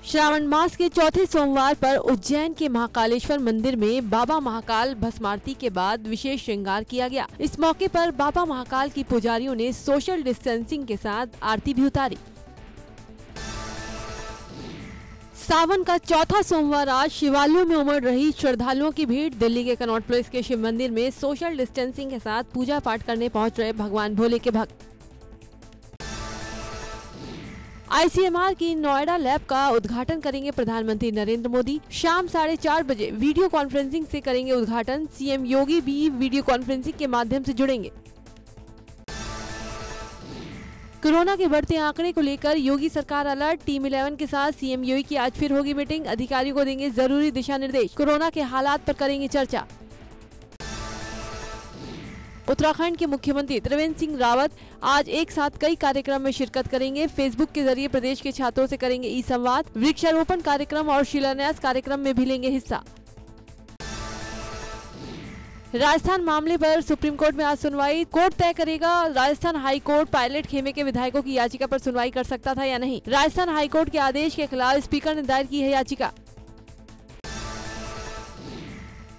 श्रावण मास के चौथे सोमवार पर उज्जैन के महाकालेश्वर मंदिर में बाबा महाकाल भस्मारती के बाद विशेष श्रृंगार किया गया। इस मौके पर बाबा महाकाल की पुजारियों ने सोशल डिस्टेंसिंग के साथ आरती भी उतारी। सावन का चौथा सोमवार आज शिवालयों में उमड़ रही श्रद्धालुओं की भीड़। दिल्ली के कनॉट प्लेस के शिव मंदिर में सोशल डिस्टेंसिंग के साथ पूजा पाठ करने पहुंच रहे भगवान भोले के भक्त। आईसीएमआर की नोएडा लैब का उद्घाटन करेंगे प्रधानमंत्री नरेंद्र मोदी। शाम 4:30 बजे वीडियो कॉन्फ्रेंसिंग से करेंगे उद्घाटन। सीएम योगी भी वीडियो कॉन्फ्रेंसिंग के माध्यम से जुड़ेंगे। कोरोना के बढ़ते आंकड़े को लेकर योगी सरकार अलर्ट। टीम 11 के साथ सीएम योगी की आज फिर होगी मीटिंग। अधिकारियों को देंगे जरूरी दिशा निर्देश। कोरोना के हालात पर करेंगे चर्चा। उत्तराखंड के मुख्यमंत्री त्रिवेंद्र सिंह रावत आज एक साथ कई कार्यक्रम में शिरकत करेंगे। फेसबुक के जरिए प्रदेश के छात्रों से करेंगे ई संवाद। वृक्षारोपण कार्यक्रम और शिलान्यास कार्यक्रम में भी लेंगे हिस्सा। राजस्थान मामले पर सुप्रीम कोर्ट में आज सुनवाई। कोर्ट तय करेगा राजस्थान हाई कोर्ट पायलट खेमे के विधायकों की याचिका पर सुनवाई कर सकता था या नहीं। राजस्थान हाई कोर्ट के आदेश के खिलाफ स्पीकर ने दायर की है याचिका।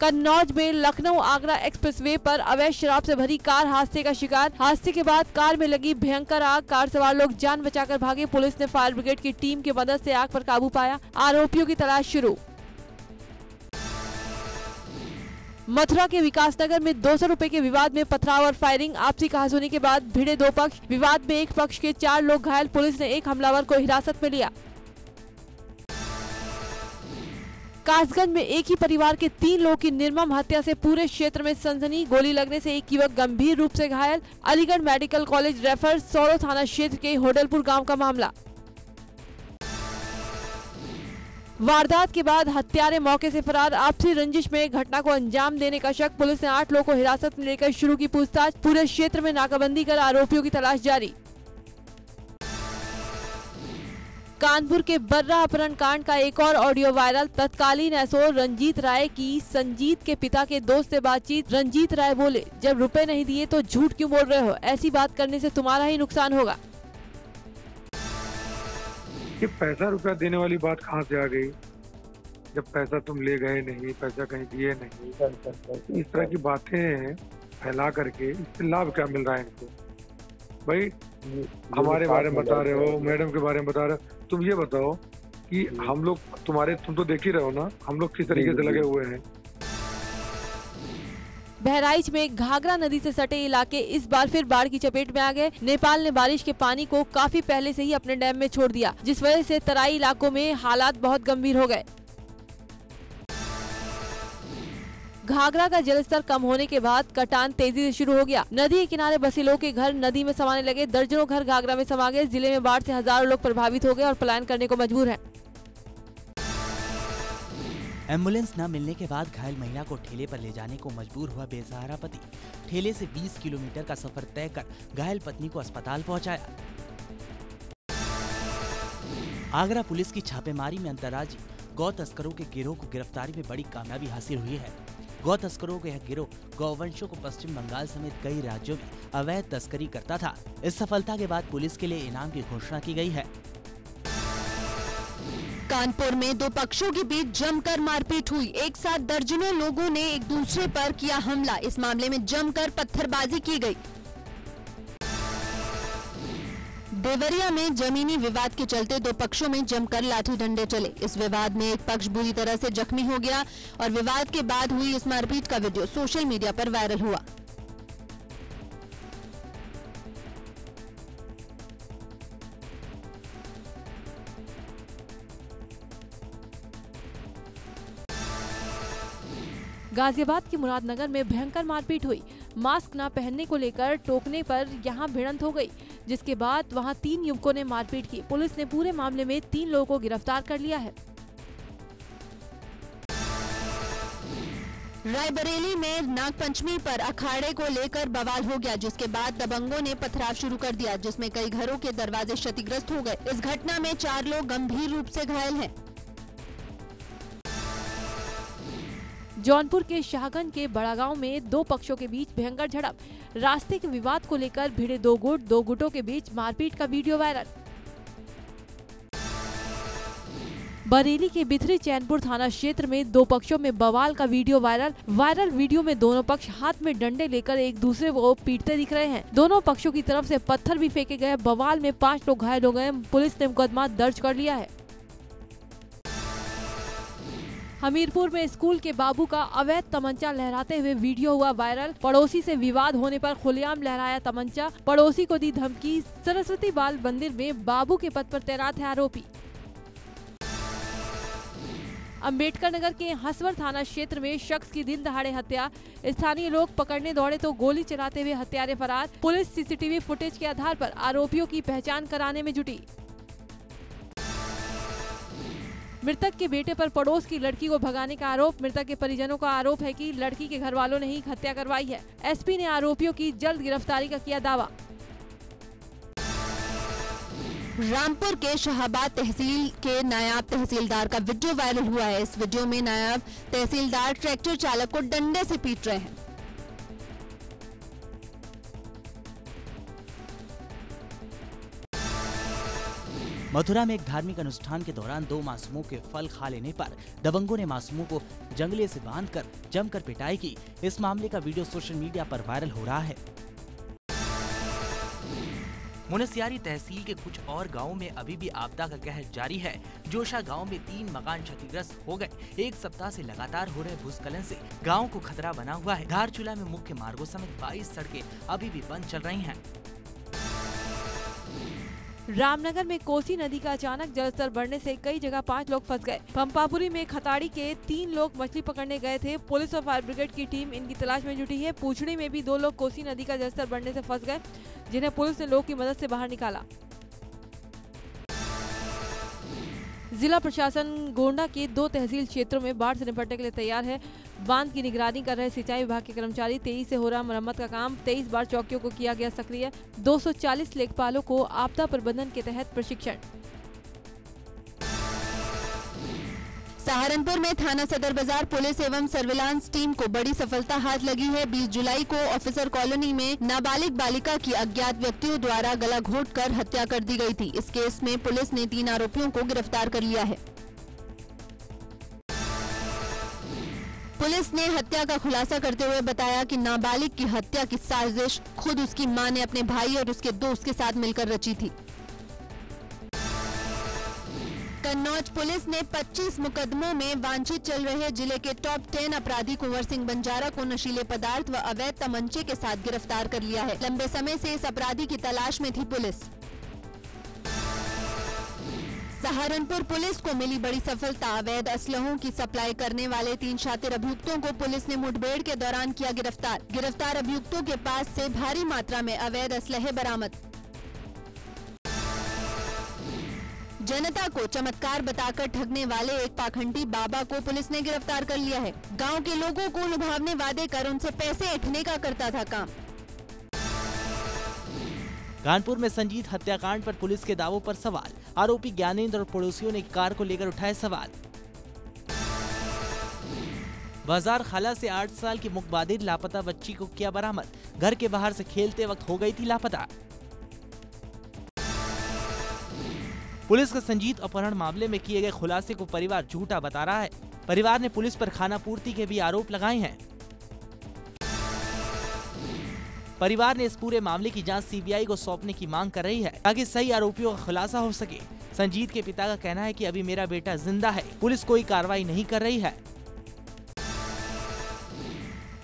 कन्नौज में लखनऊ आगरा एक्सप्रेसवे पर अवैध शराब से भरी कार हादसे का शिकार। हादसे के बाद कार में लगी भयंकर आग। कार सवार लोग जान बचाकर भागे। पुलिस ने फायर ब्रिगेड की टीम की मदद से आग पर काबू पाया। आरोपियों की तलाश शुरू। मथुरा के विकासनगर में 200 रुपए के विवाद में पथराव और फायरिंग। आपसी कहासुनी के बाद भिड़े दो पक्ष। विवाद में एक पक्ष के 4 लोग घायल। पुलिस ने एक हमलावर को हिरासत में लिया। कासगंज में एक ही परिवार के 3 लोगों की निर्मम हत्या से पूरे क्षेत्र में सनसनी। गोली लगने से एक युवक गंभीर रूप से घायल। Aligarh medical college refer. Sorrow थाना क्षेत्र के होडलपुर गांव का मामला। वारदात के बाद हत्यारे मौके से फरार। आपसी रंजिश में घटना को अंजाम देने का शक। पुलिस ने 8 लोगों को हिरासत में लेकर शुरू की पूछताछ। पूरे क्षेत्र में नाकाबंदी कर आरोपियों की तलाश जारी। कानपुर के बर्रा अपहरण कांड का एक और ऑडियो वायरल। तत्कालीन एसओ रंजीत राय की संजीत के पिता के दोस्त से बातचीत। रंजीत राय बोले, जब रुपए नहीं दिए तो झूठ क्यों बोल रहे हो? ऐसी बात करने से तुम्हारा ही नुकसान होगा। ये पैसा रुपया देने वाली बात कहाँ से आ गई? जब पैसा तुम ले गए नहीं, पैसा कहीं दिए नहीं, इस तरह की बातें फैला करके इससे लाभ क्या मिल रहा है इनको? भाई हमारे बारे में बता रहे हो, मैडम के बारे में बता रहे हो। तुम ये बताओ कि हम लोग तुम तो देख ही रहे हो ना, हम लोग किस तरीके से लगे हुए हैं। बहराइच में घाघरा नदी से सटे इलाके इस बार फिर बाढ़ की चपेट में आ गए। नेपाल ने बारिश के पानी को काफी पहले से ही अपने डैम में छोड़ दिया, जिस वजह से तराई इलाकों में हालात बहुत गंभीर हो गए। घाघरा का जलस्तर कम होने के बाद कटान तेजी से शुरू हो गया। नदी के किनारे बसे लोगों के घर नदी में समाने लगे। दर्जनों घर घाघरा में समा गए। जिले में बाढ़ से हजारों लोग प्रभावित हो गए और पलायन करने को मजबूर हैं। एम्बुलेंस न मिलने के बाद घायल महिला को ठेले पर ले जाने को मजबूर हुआ बेसहारा पति। ठेले से 20 किलोमीटर का सफर तय कर घायल पत्नी को अस्पताल पहुंचाया। आगरा पुलिस की छापेमारी में अंतर्राज्यीय गौ तस्करों के गिरोह को गिरफ्तारी में बड़ी कामयाबी हासिल हुई है। गौ तस्करों का यह गिरोह गौवंशों को पश्चिम बंगाल समेत कई राज्यों में अवैध तस्करी करता था। इस सफलता के बाद पुलिस के लिए इनाम की घोषणा की गई है। कानपुर में 2 पक्षों के बीच जमकर मारपीट हुई। एक साथ दर्जनों लोगों ने एक दूसरे पर किया हमला। इस मामले में जमकर पत्थरबाजी की गई। देवरिया में जमीनी विवाद के चलते 2 पक्षों में जमकर लाठी डंडे चले। इस विवाद में एक पक्ष बुरी तरह से जख्मी हो गया और विवाद के बाद हुई इस मारपीट का वीडियो सोशल मीडिया पर वायरल हुआ। गाजियाबाद के मुरादनगर में भयंकर मारपीट हुई। मास्क न पहनने को लेकर टोकने पर यहां भिड़ंत हो गई, जिसके बाद वहां 3 युवकों ने मारपीट की। पुलिस ने पूरे मामले में 3 लोगों को गिरफ्तार कर लिया है। रायबरेली में नागपंचमी पर अखाड़े को लेकर बवाल हो गया, जिसके बाद दबंगों ने पथराव शुरू कर दिया, जिसमें कई घरों के दरवाजे क्षतिग्रस्त हो गए। इस घटना में 4 लोग गंभीर रूप से घायल हैं। जौनपुर के शाहगंज के बड़ागांव में 2 पक्षों के बीच भयंकर झड़प। रास्ते के विवाद को लेकर भिड़े 2 गुटों के बीच मारपीट का वीडियो वायरल। बरेली के बिथरी चैनपुर थाना क्षेत्र में दो पक्षों में बवाल का वीडियो वायरल वीडियो में दोनों पक्ष हाथ में डंडे लेकर एक दूसरे को पीटते दिख रहे हैं। दोनों पक्षों की तरफ से पत्थर भी फेंके गए। बवाल में 5 लोग घायल हो गए। पुलिस ने मुकदमा दर्ज कर लिया है। हमीरपुर में स्कूल के बाबू का अवैध तमंचा लहराते हुए वीडियो हुआ वायरल। पड़ोसी से विवाद होने पर खुलेआम लहराया तमंचा। पड़ोसी को दी धमकी। सरस्वती बाल मंदिर में बाबू के पद पर तैनात है आरोपी। अंबेडकर नगर के हसवर थाना क्षेत्र में शख्स की दिन दहाड़े हत्या। स्थानीय लोग पकड़ने दौड़े तो गोली चलाते हुए हत्यारे फरार। पुलिस सीसीटीवी फुटेज के आधार पर आरोपियों की पहचान कराने में जुटी। मृतक के बेटे पर पड़ोस की लड़की को भगाने का आरोप। मृतक के परिजनों का आरोप है कि लड़की के घर वालों ने ही हत्या करवाई है। एसपी ने आरोपियों की जल्द गिरफ्तारी का किया दावा। रामपुर के शाहबाद तहसील के नायब तहसीलदार का वीडियो वायरल हुआ है। इस वीडियो में नायब तहसीलदार ट्रैक्टर चालक को डंडे से पीट रहे हैं। मथुरा में एक धार्मिक अनुष्ठान के दौरान 2 मासूमों के फल खा लेने पर दबंगों ने मासूमों को जंगले से बांधकर जमकर पिटाई की। इस मामले का वीडियो सोशल मीडिया पर वायरल हो रहा है। मुनस्यारी तहसील के कुछ और गांवों में अभी भी आपदा का कहर जारी है। जोशा गांव में 3 मकान क्षतिग्रस्त हो गए। एक सप्ताह से लगातार हो रहे भूस्खलन से गांव को खतरा बना हुआ है। धारचूला में मुख्य मार्गों समेत 22 सड़कें अभी भी बंद चल रही हैं। रामनगर में कोसी नदी का अचानक जलस्तर बढ़ने से कई जगह 5 लोग फंस गए। पंपापुरी में खताड़ी के 3 लोग मछली पकड़ने गए थे। पुलिस और फायर ब्रिगेड की टीम इनकी तलाश में जुटी है। पूछड़ी में भी 2 लोग कोसी नदी का जलस्तर बढ़ने से फंस गए, जिन्हें पुलिस ने लोगों की मदद से बाहर निकाला। जिला प्रशासन गोंडा के 2 तहसील क्षेत्रों में बाढ़ से निपटने के लिए तैयार है। बांध की निगरानी कर रहे सिंचाई विभाग के कर्मचारी। 23 से हो रहा मरम्मत का काम। 23 बार चौकियों को किया गया सक्रिय। 240 लेखपालों को आपदा प्रबंधन के तहत प्रशिक्षण। सहारनपुर में थाना सदर बाजार पुलिस एवं सर्विलांस टीम को बड़ी सफलता हाथ लगी है। 20 जुलाई को ऑफिसर कॉलोनी में नाबालिग बालिका की अज्ञात व्यक्तियों द्वारा गला घोंटकर हत्या कर दी गई थी। इस केस में पुलिस ने 3 आरोपियों को गिरफ्तार कर लिया है। पुलिस ने हत्या का खुलासा करते हुए बताया कि नाबालिग की हत्या की साजिश खुद उसकी मां ने अपने भाई और उसके दोस्त के साथ मिलकर रची थी। कन्नौज पुलिस ने 25 मुकदमों में वांछित चल रहे जिले के टॉप 10 अपराधी कुंवर सिंह बंजारा को नशीले पदार्थ व अवैध तमंचे के साथ गिरफ्तार कर लिया है। लंबे समय से इस अपराधी की तलाश में थी पुलिस। सहारनपुर पुलिस को मिली बड़ी सफलता। अवैध असलहों की सप्लाई करने वाले 3 शातिर अभियुक्तों को पुलिस ने मुठभेड़ के दौरान किया गिरफ्तार। गिरफ्तार अभियुक्तों के पास से भारी मात्रा में अवैध असलहे बरामद। जनता को चमत्कार बताकर ठगने वाले एक पाखंडी बाबा को पुलिस ने गिरफ्तार कर लिया है। गांव के लोगों को लुभावने वादे कर उनसे पैसे ऐंठने का करता था काम। कानपुर में संजीत हत्याकांड पर पुलिस के दावों पर सवाल। आरोपी ज्ञानेंद्र और पड़ोसियों ने कार को लेकर उठाए सवाल। बाजार खाला से 8 साल की मुकबादिर लापता बच्ची को किया बरामद। घर के बाहर से खेलते वक्त हो गई थी लापता। पुलिस का संजीत अपहरण मामले में किए गए खुलासे को परिवार झूठा बता रहा है। परिवार ने पुलिस पर खानापूर्ति के भी आरोप लगाए हैं। परिवार ने इस पूरे मामले की जांच सीबीआई को सौंपने की मांग कर रही है ताकि सही आरोपियों का खुलासा हो सके। संजीत के पिता का कहना है कि अभी मेरा बेटा जिंदा है, पुलिस कोई कार्रवाई नहीं कर रही है।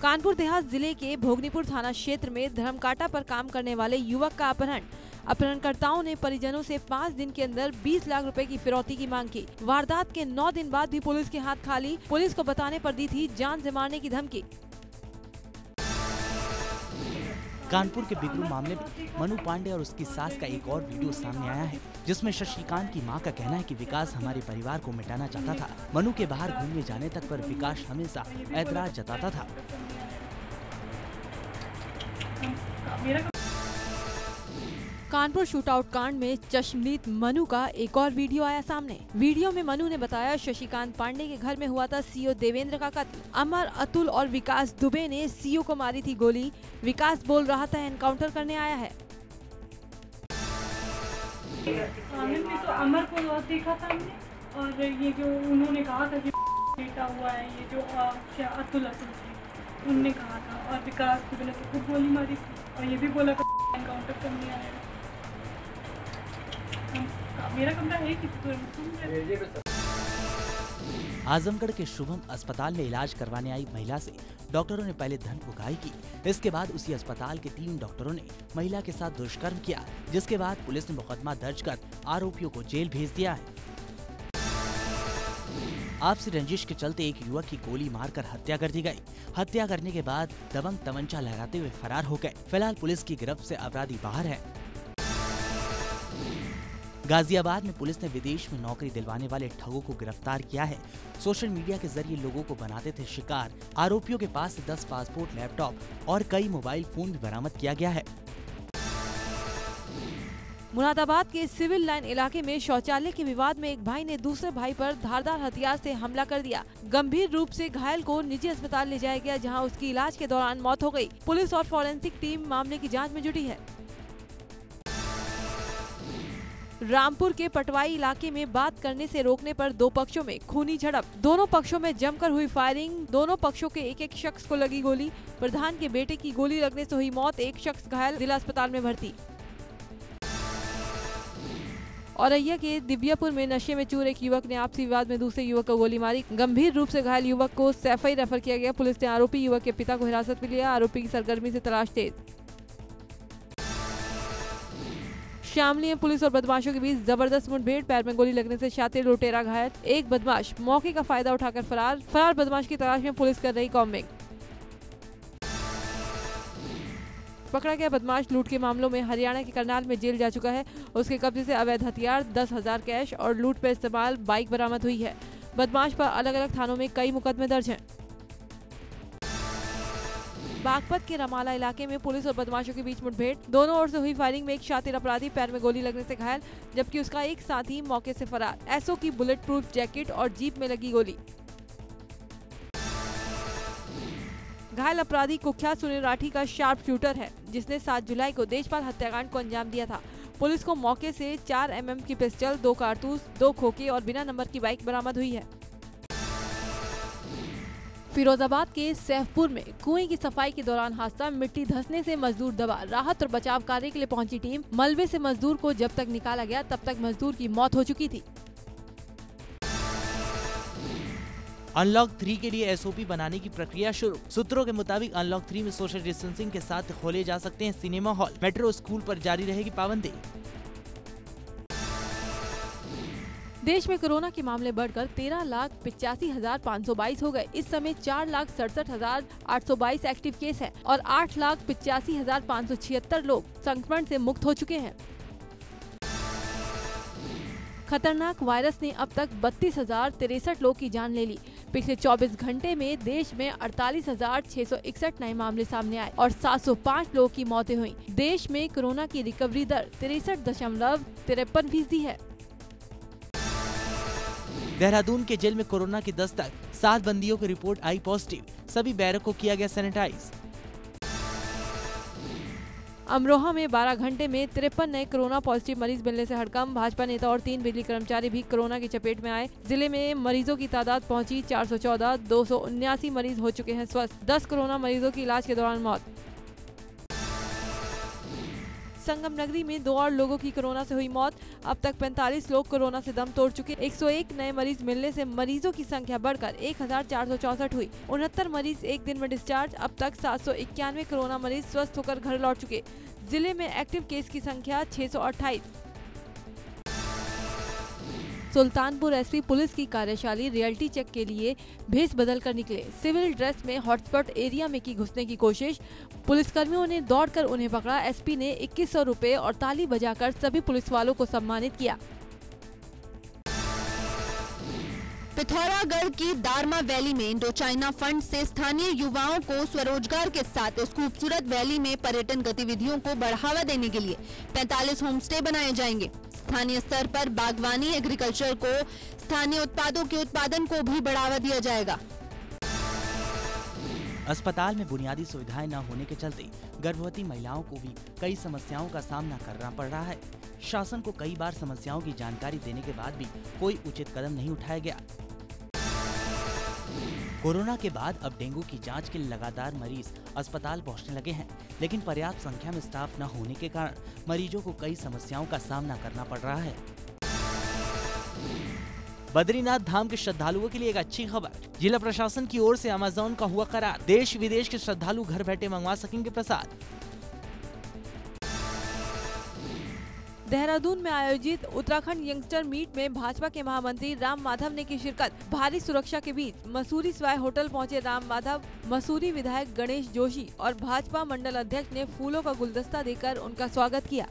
कानपुर देहात जिले के भोगनीपुर थाना क्षेत्र में धर्मकांटा पर काम करने वाले युवक का अपहरण। अपहरणकर्ताओं ने परिजनों से 5 दिन के अंदर 20 लाख रुपए की फिरौती की मांग की। वारदात के 9 दिन बाद भी पुलिस के हाथ खाली। पुलिस को बताने पर दी थी जान से मारने की धमकी। कानपुर के बिगरू मामले में मनु पांडे और उसकी सास का एक और वीडियो सामने आया है, जिसमें शशिकांत की मां का कहना है कि विकास हमारे परिवार को मिटाना चाहता था। मनु के बाहर घूमने जाने तक पर विकास हमेशा ऐतराज जताता था। कानपुर शूटआउट कांड में चश्मदीद मनु का एक और वीडियो आया सामने। वीडियो में मनु ने बताया शशिकांत पांडे के घर में हुआ था सीओ देवेंद्र का कत्ल। अमर, अतुल और विकास दुबे ने सीओ को मारी थी गोली। विकास बोल रहा था एनकाउंटर करने आया है। तो अमर को देखा था हमने, और ये जो उन्होंने कहा था कि लेटा हुआ है, ये जो क्या अतुल थे उनने कहा था, और विकास को मैंने तो खुद गोली मारी थी, और ये भी बोला कि एनकाउंटर करने आया। मेरा कमरा है कि आजमगढ़ के शुभम अस्पताल में इलाज करवाने आई महिला से डॉक्टरों ने पहले धन उगाही की। इसके बाद उसी अस्पताल के 3 डॉक्टरों ने महिला के साथ दुष्कर्म किया, जिसके बाद पुलिस ने मुकदमा दर्ज कर आरोपियों को जेल भेज दिया है। आपसी रंजिश के चलते एक युवक की गोली मारकर हत्या कर दी गई। हत्या करने के बाद दबंग तमंचा लगाते हुए फरार हो गए। फिलहाल पुलिस की गिरफ्त से अपराधी बाहर है। गाजियाबाद में पुलिस ने विदेश में नौकरी दिलवाने वाले ठगों को गिरफ्तार किया है। सोशल मीडिया के जरिए लोगों को बनाते थे शिकार। आरोपियों के पास से 10 पासपोर्ट, लैपटॉप और कई मोबाइल फोन भी बरामद किया गया है। मुरादाबाद के सिविल लाइन इलाके में शौचालय के विवाद में एक भाई ने दूसरे भाई पर धारदार हथियार से हमला कर दिया। गंभीर रूप से घायल को निजी अस्पताल ले जाया गया, जहां उसकी इलाज के दौरान मौत हो गई। पुलिस और फॉरेंसिक टीम मामले की जांच में जुटी है। रामपुर के पटवाई इलाके में बात करने से रोकने पर 2 पक्षों में खूनी झड़प। दोनों पक्षों में जमकर हुई फायरिंग। दोनों पक्षों के एक शख्स को लगी गोली। प्रधान के बेटे की गोली लगने से हुई मौत। एक शख्स घायल, जिला अस्पताल में भर्ती। औरैया के दिव्यापुर में नशे में चूर एक युवक ने आपसी विवाद में दूसरे युवक को गोली मारी। गंभीर रूप से घायल युवक को सैफई रेफर किया गया। पुलिस ने आरोपी युवक के पिता को हिरासत में लिया। आरोपी की सरगर्मी से तलाश तेज। शामली में पुलिस और बदमाशों के बीच जबरदस्त मुठभेड़। पैर में गोली लगने से शातिर लुटेरा घायल। एक बदमाश मौके का फायदा उठाकर फरार बदमाश की तलाश में पुलिस कर रही कॉम्बिंग। पकड़ा गया बदमाश लूट के मामलों में हरियाणा के करनाल में जेल जा चुका है। उसके कब्जे से अवैध हथियार, 10,000 कैश और लूट पर इस्तेमाल बाइक बरामद हुई है। बदमाश पर अलग अलग थानों में कई मुकदमे दर्ज हैं। बागपत के रमाला इलाके में पुलिस और बदमाशों के बीच मुठभेड़। दोनों ओर से हुई फायरिंग में एक शातिर अपराधी पैर में गोली लगने से घायल, जबकि उसका एक साथी मौके से फरार। एसओ की बुलेट प्रूफ जैकेट और जीप में लगी गोली। घायल अपराधी कुख्यात सुनील राठी का शार्प शूटर है, जिसने 7 जुलाई को देशपाल हत्याकांड को अंजाम दिया था। पुलिस को मौके से 4 mm की पिस्टल, 2 कारतूस, 2 खोखे और बिना नंबर की बाइक बरामद हुई है। फिरोजाबाद के सैफपुर में कुएं की सफाई के दौरान हादसा। मिट्टी धंसने से मजदूर दबा। राहत और बचाव कार्य के लिए पहुंची टीम। मलबे से मजदूर को जब तक निकाला गया तब तक मजदूर की मौत हो चुकी थी। अनलॉक 3 के लिए एसओपी बनाने की प्रक्रिया शुरू। सूत्रों के मुताबिक अनलॉक 3 में सोशल डिस्टेंसिंग के साथ खोले जा सकते हैं सिनेमा हॉल। मेट्रो, स्कूल पर जारी रहेगी पाबंदी। देश में कोरोना के मामले बढ़कर 13,85,522 हो गए। इस समय 4,67,822 एक्टिव केस हैं और 8,85,576 लोग संक्रमण से मुक्त हो चुके हैं। खतरनाक वायरस ने अब तक 32,063 लोग की जान ले ली। पिछले 24 घंटे में देश में 48,661 नए मामले सामने आए और 705 लोगों की मौतें हुई। देश में कोरोना की रिकवरी दर 63.53% है। देहरादून के जेल में कोरोना की दस्तक। 7 बंदियों की रिपोर्ट आई पॉजिटिव। सभी बैरक को किया गया सैनिटाइज। अमरोहा में 12 घंटे में 53 नए कोरोना पॉजिटिव मरीज मिलने से हड़कंप। भाजपा नेता और 3 बिजली कर्मचारी भी कोरोना की चपेट में आए। जिले में मरीजों की तादाद पहुंची 414। 279 मरीज हो चुके हैं स्वस्थ। 10 कोरोना मरीजों की इलाज के दौरान मौत। संगम नगरी में 2 और लोगों की कोरोना से हुई मौत। अब तक 45 लोग कोरोना से दम तोड़ चुके। 101 नए मरीज मिलने से मरीजों की संख्या बढ़कर 1,464 हुई। 69 मरीज एक दिन में डिस्चार्ज। अब तक 791 कोरोना मरीज स्वस्थ होकर घर लौट चुके। जिले में एक्टिव केस की संख्या 628। सुल्तानपुर एसपी पुलिस की कार्यशाली रियलिटी चेक के लिए भेष बदल कर निकले। सिविल ड्रेस में हॉटस्पॉट एरिया में की घुसने की कोशिश। पुलिसकर्मियों ने दौड़कर उन्हें पकड़ा। एसपी ने 2100 रुपए और ताली बजाकर सभी पुलिस वालों को सम्मानित किया। पिथौरागढ़ की दारमा वैली में इंडो चाइना फंड से स्थानीय युवाओं को स्वरोजगार के साथ इस खूबसूरत वैली में पर्यटन गतिविधियों को बढ़ावा देने के लिए 45 होम स्टे बनाए जाएंगे। स्थानीय स्तर पर बागवानी, एग्रीकल्चर को, स्थानीय उत्पादों के उत्पादन को भी बढ़ावा दिया जाएगा। अस्पताल में बुनियादी सुविधाएं न होने के चलते गर्भवती महिलाओं को भी कई समस्याओं का सामना करना पड़ रहा है। शासन को कई बार समस्याओं की जानकारी देने के बाद भी कोई उचित कदम नहीं उठाया गया। कोरोना के बाद अब डेंगू की जांच के लिए लगातार मरीज अस्पताल पहुंचने लगे हैं, लेकिन पर्याप्त संख्या में स्टाफ न होने के कारण मरीजों को कई समस्याओं का सामना करना पड़ रहा है। बद्रीनाथ धाम के श्रद्धालुओं के लिए एक अच्छी खबर। जिला प्रशासन की ओर से अमेज़न का हुआ करार, देश विदेश के श्रद्धालु घर बैठे मंगवा सकेंगे प्रसाद। देहरादून में आयोजित उत्तराखंड यंगस्टर मीट में भाजपा के महामंत्री राम माधव ने की शिरकत। भारी सुरक्षा के बीच मसूरी स्वाय होटल पहुंचे राम माधव, मसूरी विधायक गणेश जोशी और भाजपा मंडल अध्यक्ष ने फूलों का गुलदस्ता देकर उनका स्वागत किया।